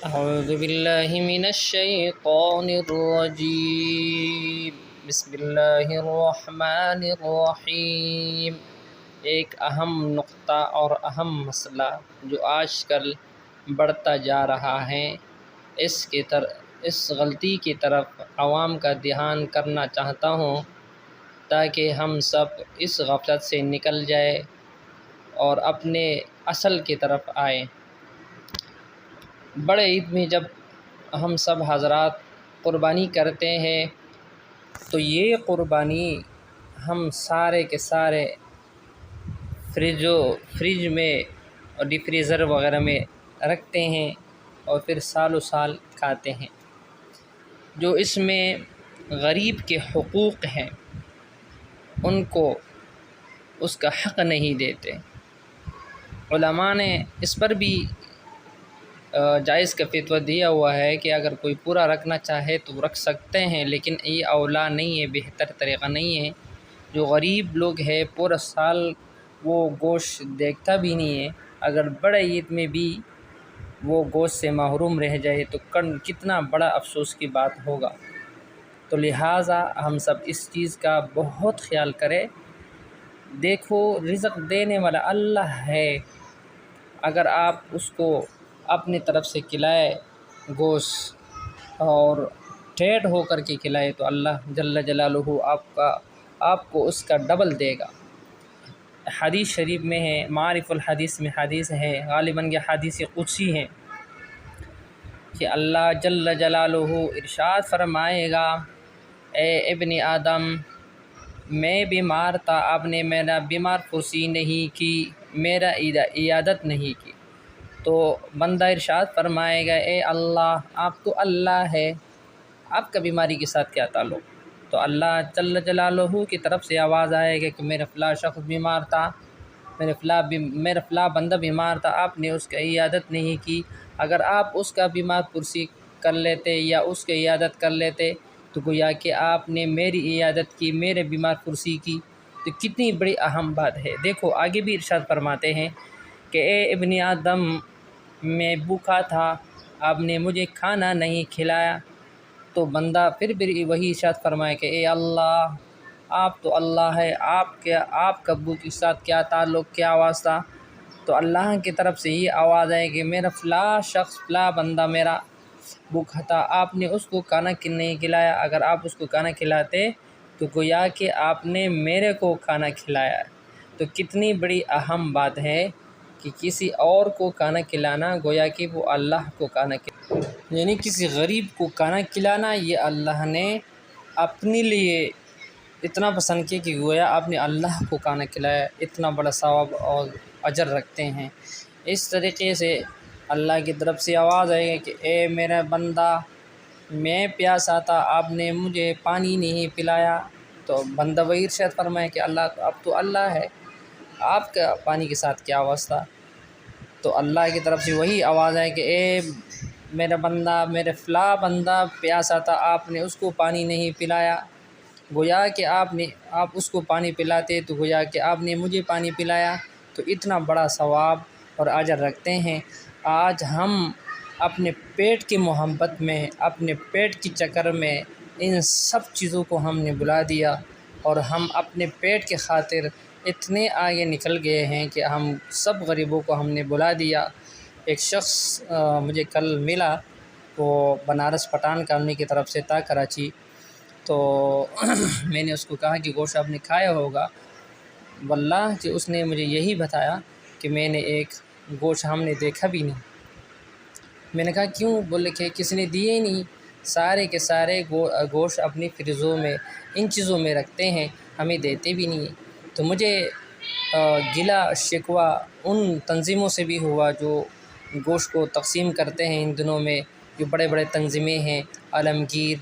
اعوذ باللہ من الشیطان الرجیم بسم اللہ الرحمن الرحیم۔ ایک اہم نقطہ اور اہم مسئلہ جو آج کل بڑھتا جا رہا ہے، اس غلطی کی طرف عوام کا دھیان کرنا چاہتا ہوں تاکہ ہم سب اس غفلت سے نکل جائے اور اپنے اصل کی طرف آئیں۔ بڑے عید میں جب ہم سب حضرات قربانی کرتے ہیں تو یہ قربانی ہم سارے کے سارے فریج میں اور ڈی فریزر وغیرہ میں رکھتے ہیں اور پھر سال و سال کھاتے ہیں۔ جو اس میں غریب کے حقوق ہیں ان کو اس کا حق نہیں دیتے۔ علماء نے اس پر بھی جائز کا فتویٰ دیا ہوا ہے کہ اگر کوئی پورا رکھنا چاہے تو رکھ سکتے ہیں، لیکن یہ اولا نہیں ہے، بہتر طریقہ نہیں ہے۔ جو غریب لوگ ہے پورا سال وہ گوشت دیکھتا بھی نہیں ہے، اگر بڑے عید میں بھی وہ گوشت سے محروم رہ جائے تو کتنا بڑا افسوس کی بات ہوگا۔ تو لہٰذا ہم سب اس چیز کا بہت خیال کریں۔ دیکھو، رزق دینے والا اللہ ہے، اگر آپ اس کو اپنی طرف سے کھلائے گوشت اور ٹھیٹ ہو کر کے کھلائے تو اللہ جل جلالہ آپ کو اس کا ڈبل دے گا۔ حدیث شریف میں ہے، معارف الحدیث میں حدیث ہے، غالباً یہ حدیث قدسی ہے کہ اللہ جل جلالہ ارشاد فرمائے گا، اے ابن آدم، میں بیمار تھا، آپ نے میرا بیمار پرسی نہیں کی، میرا عیادت نہیں کی، تو بندہ ارشاد فرمائے گا، اے اللہ، آپ تو اللہ ہے، آپ کا بیماری کے ساتھ کیا تعلق؟ تو اللہ جل جلالہ کی طرف سے آواز آئے گا کہ میرا فلاں شخص بیمار تھا، میرا فلاں بندہ بیمار تھا، آپ نے اس کا عیادت نہیں کی۔ اگر آپ اس کا بیمار پرسی کر لیتے یا اس کی عیادت کر لیتے تو گویا کہ آپ نے میری عیادت کی، میرے بیمار پرسی کی، تو کتنی بڑی اہم بات ہے۔ دیکھو آگے بھی ارشاد فرماتے ہیں کہ اے ابن آدم، میں بھوکا تھا، آپ نے مجھے کھانا نہیں کھلایا، تو بندہ پھر بھی وہی ارشاد فرمائے کہ اے اللہ، آپ تو اللہ ہے، آپ کا بھوک کے ساتھ کیا تعلق، کیا واسطہ؟ تو اللہ کی طرف سے یہ آواز ہے کہ میرا فلاں شخص، فلاں بندہ میرا بھوکا تھا، آپ نے اس کو کھانا نہیں کھلایا، اگر آپ اس کو کھانا کھلاتے تو گویا کہ آپ نے میرے کو کھانا کھلایا۔ تو کتنی بڑی اہم بات ہے کہ کسی اور کو کھانا کھلانا گویا کہ وہ اللہ کو کھانا کھلانا، یعنی کسی غریب کو کھانا کھلانا یہ اللہ نے اپنے لیے اتنا پسند کیا کہ گویا آپ نے اللہ کو کھانا کھلایا، اتنا بڑا ثواب اور اجر رکھتے ہیں۔ اس طریقے سے اللہ کی طرف سے آواز آئے گی کہ اے میرا بندہ، میں پیاسا تھا، آپ نے مجھے پانی نہیں پلایا، تو بندہ وہی ارشاد فرمائے کہ اللہ، اب تو اللہ ہے، آپ کا پانی کے ساتھ کیا واسطہ؟ تو اللہ کی طرف سے وہی آواز ہے کہ اے میرا بندہ، میرے فلاں بندہ پیاسا تھا، آپ نے اس کو پانی نہیں پلایا، گویا کہ آپ اس کو پانی پلاتے تو گویا کہ آپ نے مجھے پانی پلایا، تو اتنا بڑا ثواب اور اجر رکھتے ہیں۔ آج ہم اپنے پیٹ کی محبت میں، اپنے پیٹ کی چکر میں ان سب چیزوں کو ہم نے بلا دیا، اور ہم اپنے پیٹ کی خاطر اتنے آگے نکل گئے ہیں کہ ہم سب غریبوں کو ہم نے بلا دیا۔ ایک شخص مجھے کل ملا، وہ بنارس پٹھان کالونی کی طرف سے تھا، کراچی، تو میں نے اس کو کہا کہ گوشت آپ نے کھایا ہوگا؟ واللہ کہ اس نے مجھے یہی بتایا کہ میں نے ایک گوشت ہم نے دیکھا بھی نہیں۔ میں نے کہا کیوں؟ بولے کہ کسی نے دیے ہی نہیں، سارے کے سارے گوشت اپنی فریزوں میں، ان چیزوں میں رکھتے ہیں، ہمیں دیتے بھی نہیں۔ تو مجھے گلا شکوہ ان تنظیموں سے بھی ہوا جو گوشت کو تقسیم کرتے ہیں ان دنوں میں، جو بڑے بڑے تنظیمیں ہیں، عالمگیر،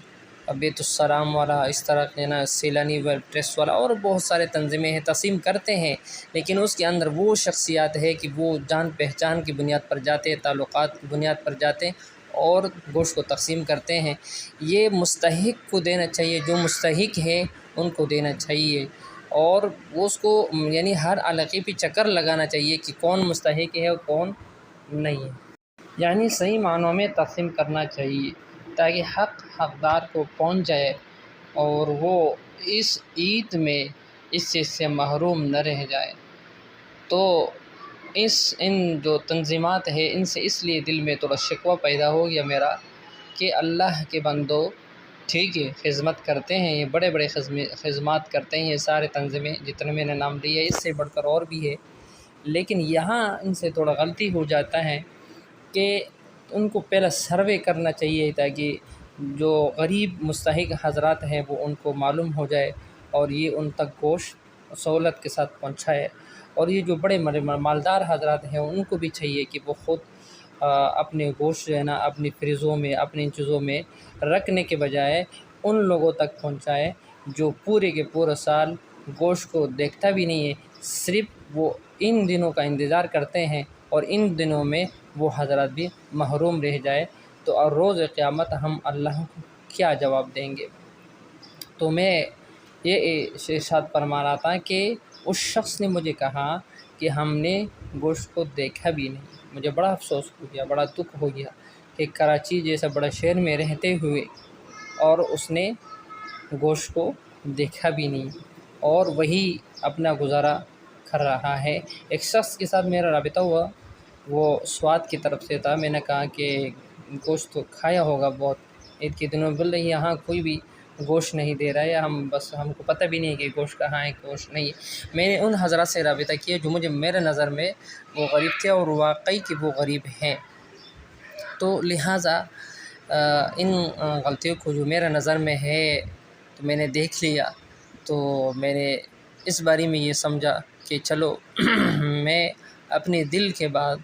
بیت السلام والا، اس طرح کے نا سیلانی ٹرسٹ والا، اور بہت سارے تنظیمیں ہیں، تقسیم کرتے ہیں، لیکن اس کے اندر وہ شخصیات ہے کہ وہ جان پہچان کی بنیاد پر جاتے ہیں، تعلقات کی بنیاد پر جاتے ہیں اور گوشت کو تقسیم کرتے ہیں۔ یہ مستحق کو دینا چاہیے، جو مستحق ہے ان کو دینا چاہیے، اور اس کو یعنی ہر علاقے پہ چکر لگانا چاہیے کہ کون مستحق ہے اور کون نہیں ہے۔ یعنی صحیح معنوں میں تقسیم کرنا چاہیے تاکہ حق حقدار کو پہنچ جائے اور وہ اس عید میں اس چیز سے محروم نہ رہ جائے۔ تو ان جو تنظیمات ہے ان سے اس لیے دل میں تھوڑا شکوہ پیدا ہو گیا میرا کہ اللہ کے بندو ٹھیک ہے خدمت کرتے ہیں، یہ بڑے بڑے خدمات کرتے ہیں یہ سارے تنظیمیں جتنے میں نے نام لیے، اس سے بڑھ کر اور بھی ہے، لیکن یہاں ان سے تھوڑا غلطی ہو جاتا ہے کہ ان کو پہلا سروے کرنا چاہیے تاکہ جو غریب مستحق حضرات ہیں وہ ان کو معلوم ہو جائے اور یہ ان تک گوشت سہولت کے ساتھ پہنچائے، اور یہ جو بڑے مالدار حضرات ہیں ان کو بھی چاہیے کہ وہ خود اپنے گوشت جو ہے نا اپنی فریزوں میں اپنی چیزوں میں رکھنے کے بجائے ان لوگوں تک پہنچائے جو پورے کے پورا سال گوشت کو دیکھتا بھی نہیں ہے، صرف وہ ان دنوں کا انتظار کرتے ہیں اور ان دنوں میں وہ حضرات بھی محروم رہ جائے تو اور روز قیامت ہم اللہ کو کیا جواب دیں گے۔ تو میں یہ ارشاد فرما رہا تھا کہ اس شخص نے مجھے کہا کہ ہم نے گوشت کو دیکھا بھی نہیں۔ مجھے بڑا افسوس ہو گیا، بڑا دکھ ہو گیا کہ کراچی جیسا بڑا شہر میں رہتے ہوئے اور اس نے گوشت کو دیکھا بھی نہیں اور وہی اپنا گزارا کر رہا ہے۔ ایک شخص کے ساتھ میرا رابطہ ہوا، وہ سوات کی طرف سے تھا، میں نے کہا کہ گوشت تو کھایا ہوگا بہت عید کے دنوں میں، بول رہے یہاں کوئی بھی گوشت نہیں دے رہا ہے، ہم کو پتہ بھی نہیں ہے کہ گوشت کہاں ہے گوشت نہیں ہے۔ میں نے ان حضرات سے رابطہ کیا جو مجھے میرے نظر میں وہ غریب تھے اور واقعی کہ وہ غریب ہیں، تو لہٰذا ان غلطیوں کو جو میرے نظر میں ہے تو میں نے دیکھ لیا، تو میں نے اس بارے میں یہ سمجھا کہ چلو میں اپنے دل کے بعد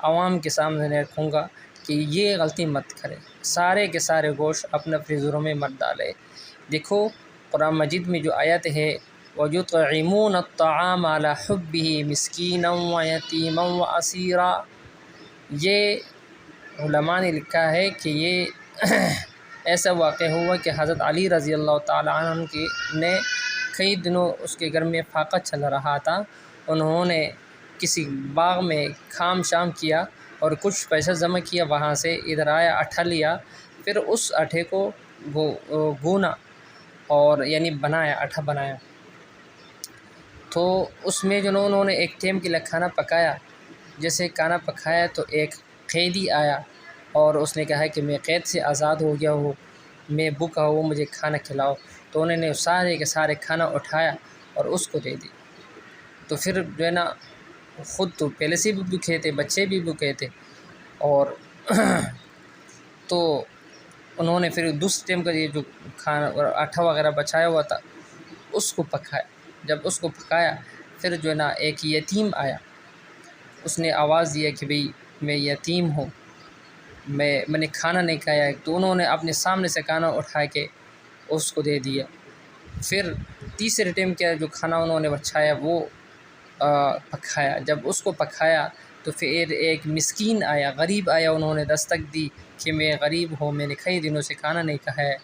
عوام کے سامنے رکھوں گا کہ یہ غلطی مت کرے، سارے کے سارے گوشت اپنے فریزروں میں مت ڈالے۔ دیکھو قرآن مجید میں جو آیت ہے وَيُطْعِمُونَ الطَّعَامَ عَلَى حُبِّهِ مِسْكِينًا وَيَتِيمًا وَأَسِيرًا، یہ علماء نے لکھا ہے کہ یہ ایسا واقع ہوا کہ حضرت علی رضی اللہ تعالیٰ عنہ نے کئی دنوں اس کے گھر میں فاقہ چل رہا تھا، انہوں نے کسی باغ میں کام شام کیا اور کچھ پیسہ جمع کیا، وہاں سے ادھر آیا آٹا لیا، پھر اس آٹے کو گونا اور یعنی بنایا، آٹا بنایا، تو اس میں جو انہوں نے ایک ٹائم کے لیے کھانا پکایا۔ جیسے کھانا پکایا تو ایک قیدی آیا اور اس نے کہا کہ میں قید سے آزاد ہو گیا ہوں، میں بھوکا ہوں، مجھے کھانا کھلاؤ، تو انہوں نے سارے کے سارے کھانا اٹھایا اور اس کو دے دی۔ تو پھر جو ہے نا خود تو پہلے سے بھی بھوکے تھے، بچے بھی بھوکے تھے، اور تو انہوں نے پھر دوسرے ٹائم کا یہ جو کھانا آٹا وغیرہ بچایا ہوا تھا اس کو پکایا۔ جب اس کو پکایا پھر جو ہے نا ایک یتیم آیا، اس نے آواز دیا کہ بھئی میں یتیم ہوں، میں نے کھانا نہیں کھایا، تو انہوں نے اپنے سامنے سے کھانا اٹھا کے اس کو دے دیا۔ پھر تیسرے ٹائم کیا جو کھانا انہوں نے بچایا وہ پکایا، جب اس کو پکایا تو پھر ایک مسکین آیا، غریب آیا، انہوں نے دستک دی کہ میں غریب ہوں، میں نے کئی دنوں سے کھانا نہیں کھایا ہے،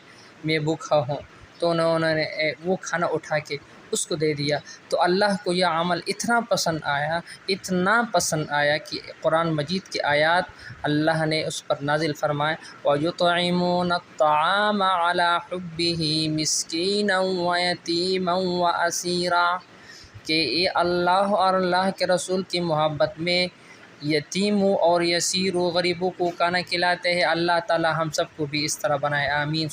میں بھوکا ہوں، تو انہوں نے وہ کھانا اٹھا کے اس کو دے دیا۔ تو اللہ کو یہ عمل اتنا پسند آیا کہ قرآن مجید کی آیات اللہ نے اس پر نازل فرمائے وَيُطْعِمُونَ الطَّعَامَ عَلَى حُبِّهِ مِسْكِينًا وَيَتِيمًا وَأَسِيرًا، کہ یہ اللہ اور اللہ کے رسول کی محبت میں یتیموں اور یسیروں غریبوں کو کھانا کھلاتے ہیں۔ اللہ تعالی ہم سب کو بھی اس طرح بنائے، آمین۔